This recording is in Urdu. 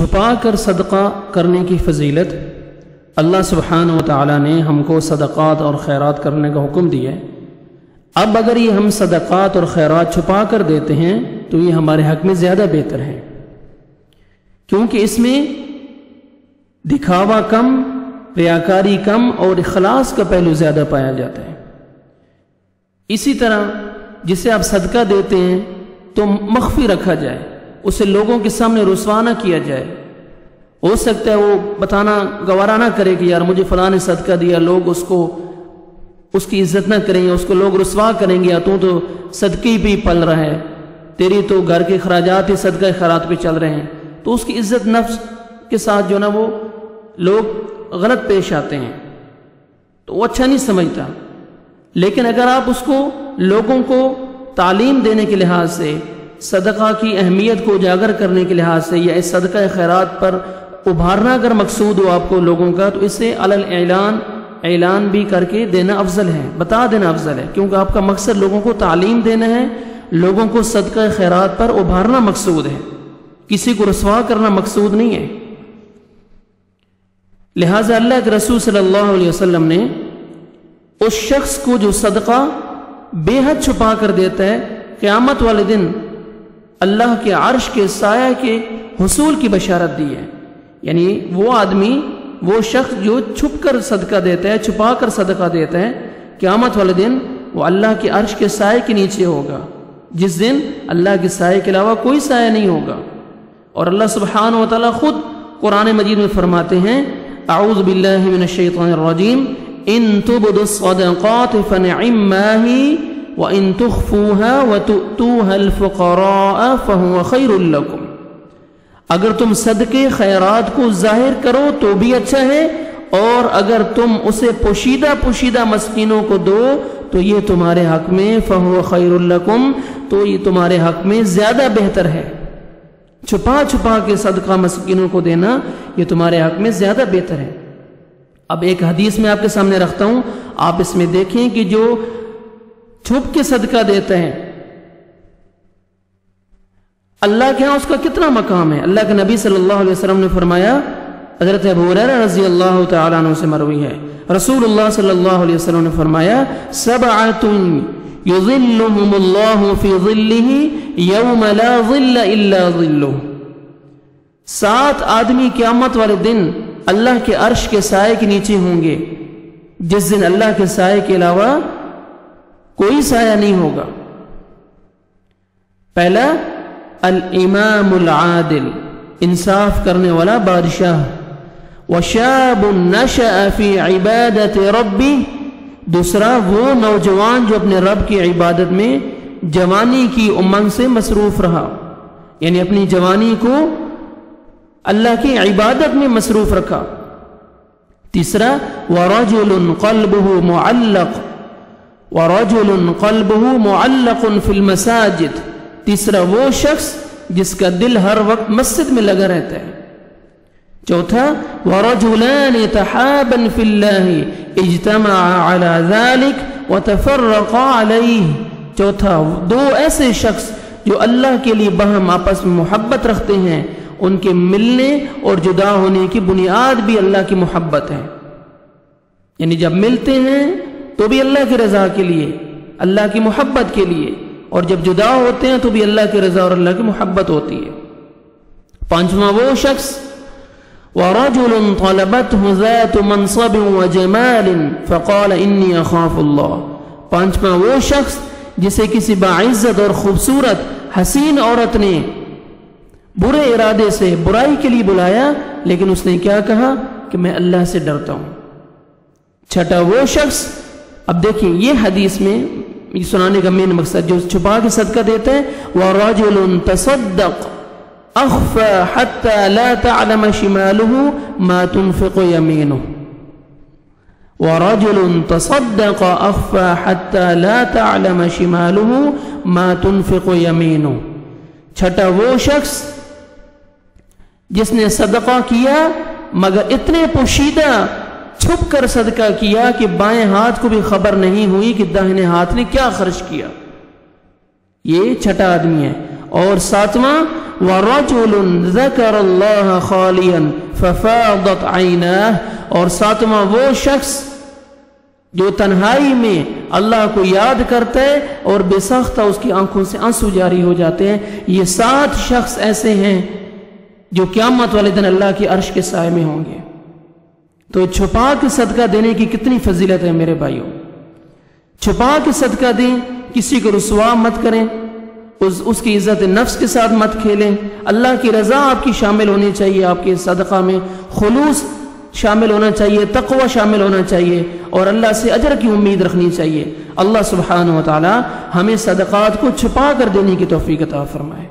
چھپا کر صدقہ کرنے کی فضیلت اللہ سبحانہ و تعالیٰ نے ہم کو صدقات اور خیرات کرنے کا حکم دیا ہے۔ اب اگر یہ ہم صدقات اور خیرات چھپا کر دیتے ہیں تو یہ ہمارے حق میں زیادہ بہتر ہے، کیونکہ اس میں دکھاوا کم، ریاکاری کم اور اخلاص کا پہلو زیادہ پایا جاتا ہے۔ اسی طرح جسے آپ صدقہ دیتے ہیں تو مخفی رکھا جائے، اسے لوگوں کے سامنے رسوا نہ کیا جائے۔ ہو سکتا ہے وہ بتانا گوارا نہ کرے کہ یار مجھے فلاں نے صدقہ دیا، لوگ اس کی عزت نہ کریں گے، اس کو لوگ رسوا کریں گے، یا تو صدقے پہ پل رہا ہے، تیری تو گھر کے اخراجات ہی صدقہ خیرات پہ چل رہے ہیں، تو اس کی عزت نفس کے ساتھ جو نا وہ لوگ غلط پیش آتے ہیں، تو وہ اچھا نہیں سمجھتا۔ لیکن اگر آپ اس کو لوگوں کو تعلیم دینے کے لحاظ سے، صدقہ کی اہمیت کو اجاگر کرنے کے لحاظ سے، یا اس صدقہ خیرات پر ابھارنا اگر مقصود ہو آپ کو لوگوں کا، تو اسے اعلان بھی کر کے دینا افضل ہے، بتا دینا افضل ہے، کیونکہ آپ کا مقصد لوگوں کو تعلیم دینا ہے، لوگوں کو صدقہ خیرات پر ابھارنا مقصود ہے، کسی کو رسوا کرنا مقصود نہیں ہے۔ لہٰذا اللہ کے رسول صلی اللہ علیہ وسلم نے اس شخص کو جو صدقہ بے حد چھپا کر دیتا ہے، قیامت والے دن اللہ کے عرش کے سایہ کے حصول کی بشارت دی ہے۔ یعنی وہ آدمی، وہ شخص جو چھپ کر صدقہ دیتا ہے، چھپا کر صدقہ دیتا ہے، قیامت والے دن وہ اللہ کے عرش کے سائے کے نیچے ہوگا، جس دن اللہ کے سائے کے علاوہ کوئی سایہ نہیں ہوگا۔ اور اللہ سبحانہ و تعالیٰ خود قرآن مجید میں فرماتے ہیں، اعوذ باللہ من الشیطان الرجیم، ان تبدوا الصدقات فنعما ہی وان تخفوها وتؤتوها الفقراء فهو خیر لکم۔ اگر تم صدقے خیرات کو ظاہر کرو تو بھی اچھا ہے، اور اگر تم اسے پوشیدہ مسکینوں کو دو تو یہ تمہارے حق میں فہو خیر لکم، تو یہ تمہارے حق میں زیادہ بہتر ہے۔ چھپا کے صدقہ مسکینوں کو دینا یہ تمہارے حق میں زیادہ بہتر ہے۔ اب ایک حدیث میں آپ کے سامنے رکھتا ہوں، آپ اس میں دیکھیں کہ جو چھپ کے صدقہ دیتے ہیں اللہ کے ہاں اس کا کتنا مقام ہے۔ اللہ کے نبی صلی اللہ علیہ وسلم نے فرمایا، حضرت ابو ہریرہ رضی اللہ تعالیٰ عنہ سے مروی ہے، رسول اللہ صلی اللہ علیہ وسلم نے فرمایا، سبعۃ یظلہم اللہ فی ظلہ یوم لا ظل الا ظلہ۔ 7 آدمی قیامت والے دن اللہ کے عرش کے سائے کے نیچے ہوں گے، جس دن اللہ کے سائے کے علاوہ کوئی سایہ نہیں ہوگا۔ پہلا، الامام العادل، انصاف کرنے والا بادشاہ، وشاب نشأ فی عبادت ربی، دوسرا وہ نوجوان جو اپنے رب کی عبادت میں جوانی کی امنگ سے مصروف رہا، یعنی اپنی جوانی کو اللہ کی عبادت میں مصروف رکھا۔ تیسرا، ورجل قلبه معلق فی المساجد، تیسرا وہ شخص جس کا دل ہر وقت مسجد میں لگا رہتا ہے۔ چوتھا، ورجلان تحابا فی اللہ اجتمعا علی ذلک وتفرقا علیہ، چوتھا 2 ایسے شخص جو اللہ کے لیے باہم آپس میں محبت رکھتے ہیں، ان کے ملنے اور جدا ہونے کی بنیاد بھی اللہ کی محبت ہے، یعنی جب ملتے ہیں تو بھی اللہ کی رضا کے لیے، اللہ کی محبت کے لیے، اور جب جدا ہوتے ہیں تو بھی اللہ کی رضا اور اللہ کی محبت ہوتی ہے۔ 5واں وہ شخص، وَرَجُلٌ طَلَبَتْهُ ذَاتُ مَنْصَبٍ وَجَمَالٍ فَقَالَ إِنِّي أَخَافُ اللَّهِ، 5واں وہ شخص جسے کسی باعزت اور خوبصورت حسین عورت نے برے ارادے سے برائی کے لیے بلایا، لیکن اس نے کیا کہا کہ میں اللہ سے ڈرتا ہوں۔ 6واں وہ شخص، اب دیکھیں یہ حدیث میں یہ سنانے کا مین مقصد، جو چھپا کے صدقہ دیتے ہیں، وَرَجُلٌ تَصَدَّقَ أَخْفَى حَتَّى لَا تَعْلَمَ شِمَالُهُ مَا تُنْفِقُ يَمِينُهُ، وَرَجُلٌ تَصَدَّقَ أَخْفَى حَتَّى لَا تَعْلَمَ شِمَالُهُ مَا تُنْفِقُ يَمِينُهُ، 6واں وہ شخص جس نے صدقہ کیا مگر اتنے پوشیدہ چھپ کر صدقہ کیا کہ بائیں ہاتھ کو بھی خبر نہیں ہوئی کہ داہنے ہاتھ نے کیا خرچ کیا، یہ 6واں آدمی ہے۔ اور 7واں، وَرَجُلٌ ذَكَرَ اللَّهَ خَالِيًا فَفَاضَتْ عَيْنَاهُ، اور ساتواں وہ شخص جو تنہائی میں اللہ کو یاد کرتا ہے اور بے ساختہ اس کی آنکھوں سے آنسو جاری ہو جاتے ہیں۔ یہ 7 شخص ایسے ہیں جو قیامت والے دن اللہ کی عرش کے سائے میں ہوں گے۔ تو چھپا کے صدقہ دینے کی کتنی فضیلت ہے میرے بھائیوں۔ چھپا کے صدقہ دیں، کسی کو رسوا مت کریں، اس کی عزت نفس کے ساتھ مت کھیلیں۔ اللہ کی رضا آپ کی شامل ہونی چاہیے، آپ کے صدقہ میں خلوص شامل ہونا چاہیے، تقوی شامل ہونا چاہیے، اور اللہ سے اجر کی امید رکھنی چاہیے۔ اللہ سبحانہ و تعالی ہمیں صدقات کو چھپا کر دینے کی توفیق عطا فرمائے۔